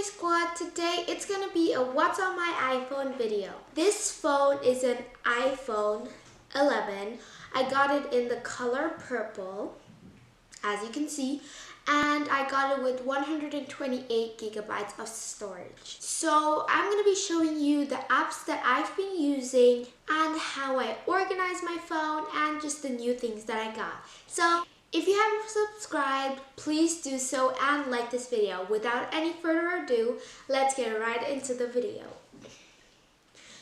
Hey squad, today it's gonna be a what's on my iPhone video. This phone is an iPhone 11. I got it in the color purple, as you can see, and I got it with 128 gigabytes of storage. So I'm gonna be showing you the apps that I've been using and how I organize my phone and just the new things that I got. So if you haven't subscribed, please do so and like this video. Without any further ado, let's get right into the video.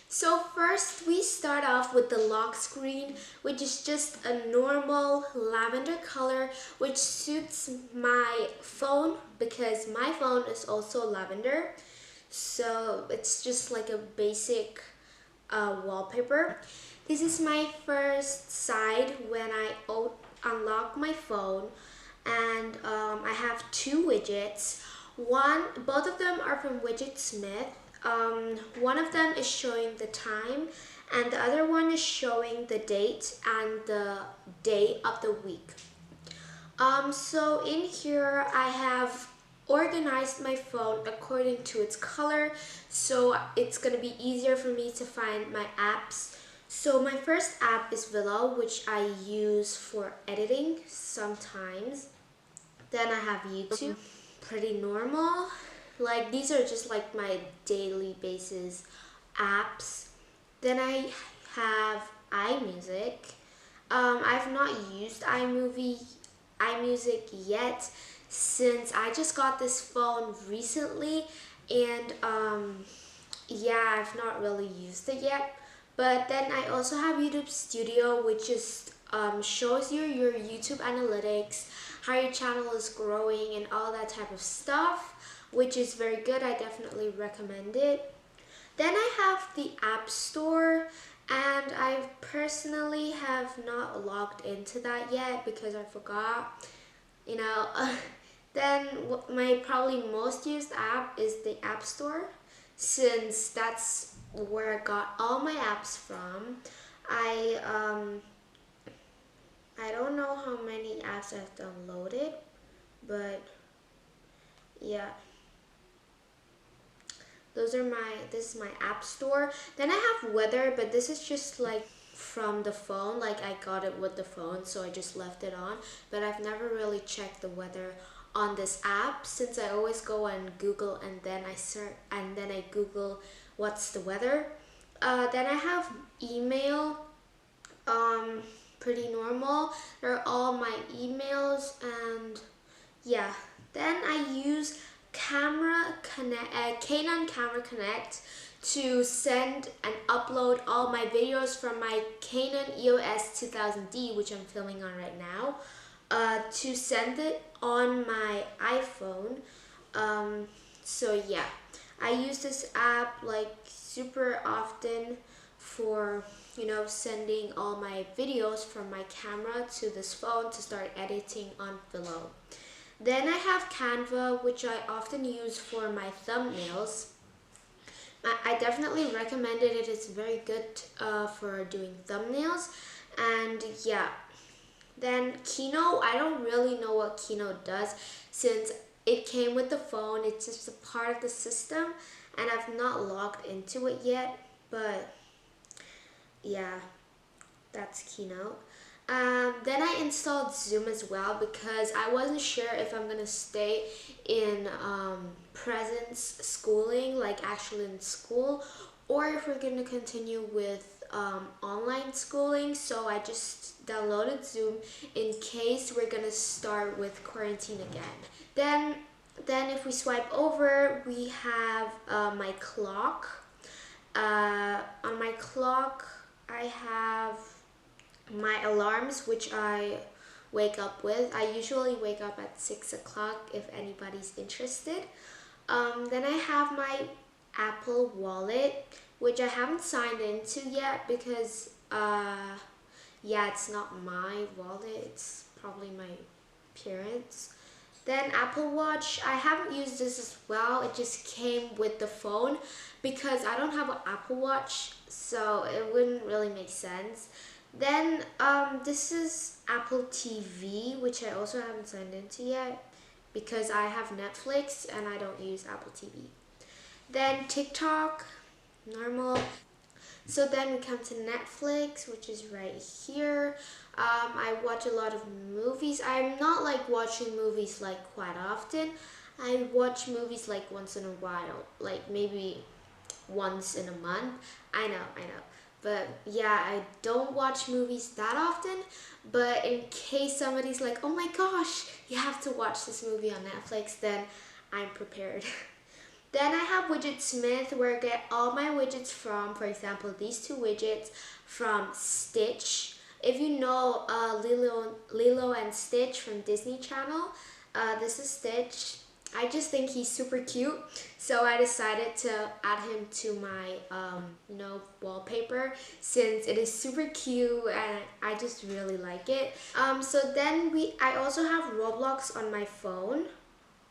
So first we start off with the lock screen, which is just a normal lavender color, which suits my phone because my phone is also lavender. So it's just like a basic wallpaper. This is my first side when I unlock my phone, and I have two widgets. Both of them are from Widget Smith. One of them is showing the time and the other one is showing the date and the day of the week. So in here I have organized my phone according to its color, so it's gonna be easier for me to find my apps. So my first app is Viola, which I use for editing sometimes. Then I have YouTube, pretty normal. Like these are just like my daily basis apps. Then I have iMusic. I've not used iMusic yet since I just got this phone recently, and yeah, I've not really used it yet. But then I also have YouTube Studio, which just shows you your YouTube analytics, how your channel is growing and all that type of stuff, which is very good. I definitely recommend it. Then I have the App Store, and I personally have not logged into that yet because I forgot, you know. Then my probably most used app is the App Store, since that's where I got all my apps from. I don't know how many apps I've downloaded, but yeah. This is my app store. Then I have weather, but this is just like from the phone, like I got it with the phone, so I just left it on. But I've never really checked the weather on this app, since I always go on Google and then I search and then I Google what's the weather. Then I have email, pretty normal. They're all my emails, and yeah. Then I use Canon Camera Connect to send and upload all my videos from my Canon EOS 2000D, which I'm filming on right now, to send it on my iPhone. So yeah, I use this app like super often for, you know, sending all my videos from my camera to this phone to start editing on Viola. Then I have Canva, which I often use for my thumbnails. I definitely recommend it. It is very good for doing thumbnails. And yeah. Then Keynote, I don't really know what Keynote does since it came with the phone. It's just a part of the system and I've not logged into it yet. But yeah, that's Keynote. Then I installed Zoom as well because I wasn't sure if I'm gonna stay in presence schooling, like actually in school, or if we're gonna continue with online schooling. So I just downloaded Zoom in case we're gonna start with quarantine again. Then if we swipe over, we have my clock. On my clock, I have my alarms, which I wake up with. I usually wake up at 6 o'clock if anybody's interested. Then I have my Apple Wallet, which I haven't signed into yet because yeah, it's not my wallet, it's probably my parents'. Then Apple Watch, I haven't used this as well. It just came with the phone because I don't have an Apple Watch, so it wouldn't really make sense. Then this is Apple TV, which I also haven't signed into yet. because I have Netflix and I don't use Apple TV. Then TikTok, normal. So then we come to Netflix, which is right here. I watch a lot of movies. I'm not like watching movies like quite often. I watch movies like once in a while, like maybe once in a month. I know. But yeah, I don't watch movies that often. But in case somebody's like, oh my gosh, you have to watch this movie on Netflix, then I'm prepared. Then I have Widgetsmith, where I get all my widgets from. For example, these two widgets from Stitch. If you know Lilo and Stitch from Disney Channel, this is Stitch. I just think he's super cute, so I decided to add him to my wallpaper, since it is super cute and I just really like it. So then I also have Roblox on my phone.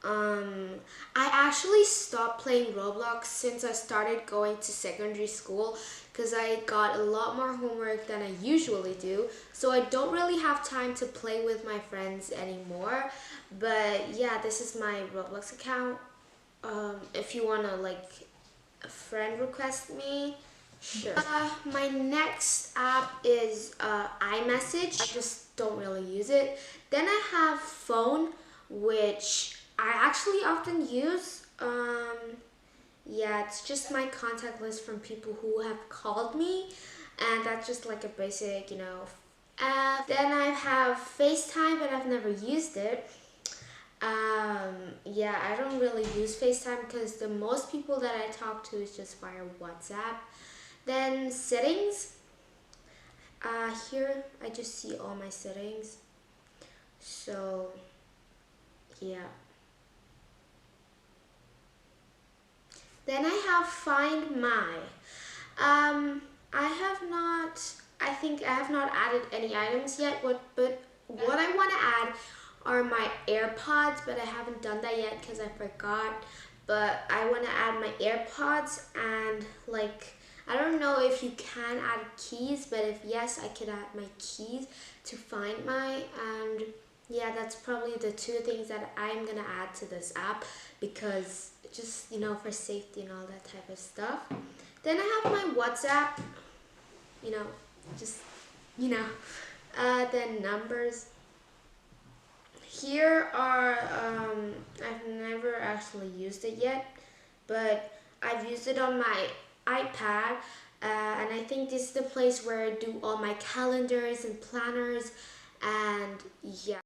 I actually stopped playing Roblox since I started going to secondary school, because I got a lot more homework than I usually do. So I don't really have time to play with my friends anymore. But yeah, this is my Roblox account. If you wanna like a friend request me, sure. My next app is iMessage. I just don't really use it. Then I have phone, which I actually often use. Yeah, it's just my contact list from people who have called me, and that's just like a basic, Then I have FaceTime, but I've never used it. Yeah, I don't really use FaceTime because the most people that I talk to is just via WhatsApp. Then settings. Here I just see all my settings. So yeah. Then I have Find My. I think I have not added any items yet, but what I want to add are my AirPods, but I haven't done that yet because I forgot. But I want to add my AirPods, and like, I don't know if you can add keys, but if yes, I could add my keys to Find My. And yeah, that's probably the two things that I'm gonna add to this app, because just, for safety and all that type of stuff. Then I have my WhatsApp, just, then numbers. Here are, I've never actually used it yet, but I've used it on my iPad, and I think this is the place where I do all my calendars and planners, and yeah.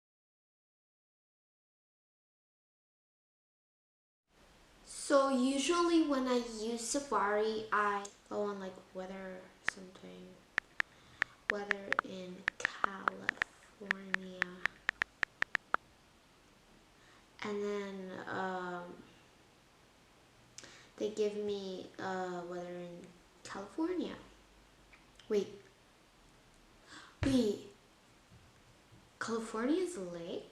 So usually when I use Safari, I go on like weather in California, and then they give me weather in California. Wait, California is a lake?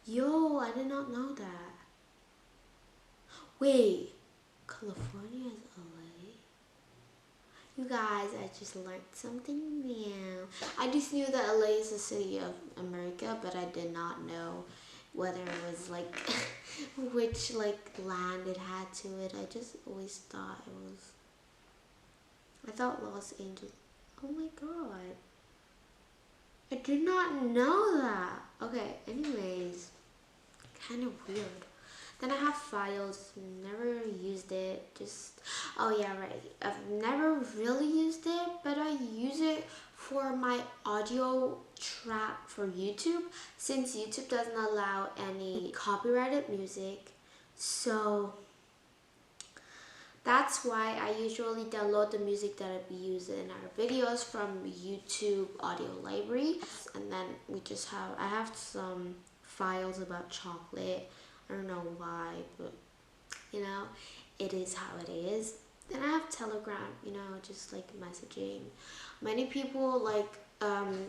Yo, I did not know that. Wait, California is LA? You guys, I just learned something new. I just knew that LA is a city of America, but I did not know whether it was like which like land it had to it. I just always thought it was, I thought Los Angeles. Oh my god. I did not know that. Okay, anyways, kind of weird. Then I have files, never used it, oh yeah, right. I've never really used it, but I use it for my audio track for YouTube, since YouTube doesn't allow any copyrighted music. So that's why I usually download the music that we use in our videos from YouTube audio library. And then I have some files about chocolate. I don't know why, but it is how it is. Then I have Telegram, just like messaging. Many people, like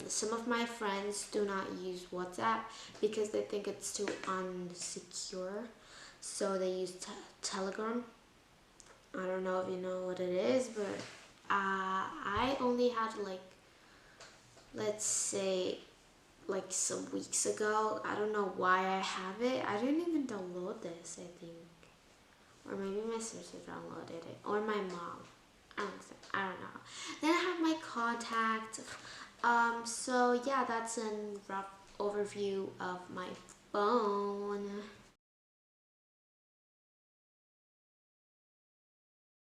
some of my friends, do not use WhatsApp because they think it's too unsecure. So they use Telegram. I don't know if you know what it is, but I only had like, let's say like some weeks ago. I don't know why I have it. I didn't even download this, I think. Or maybe my sister downloaded it. Or my mom. I don't know. Then I have my contacts. So yeah, that's a rough overview of my phone.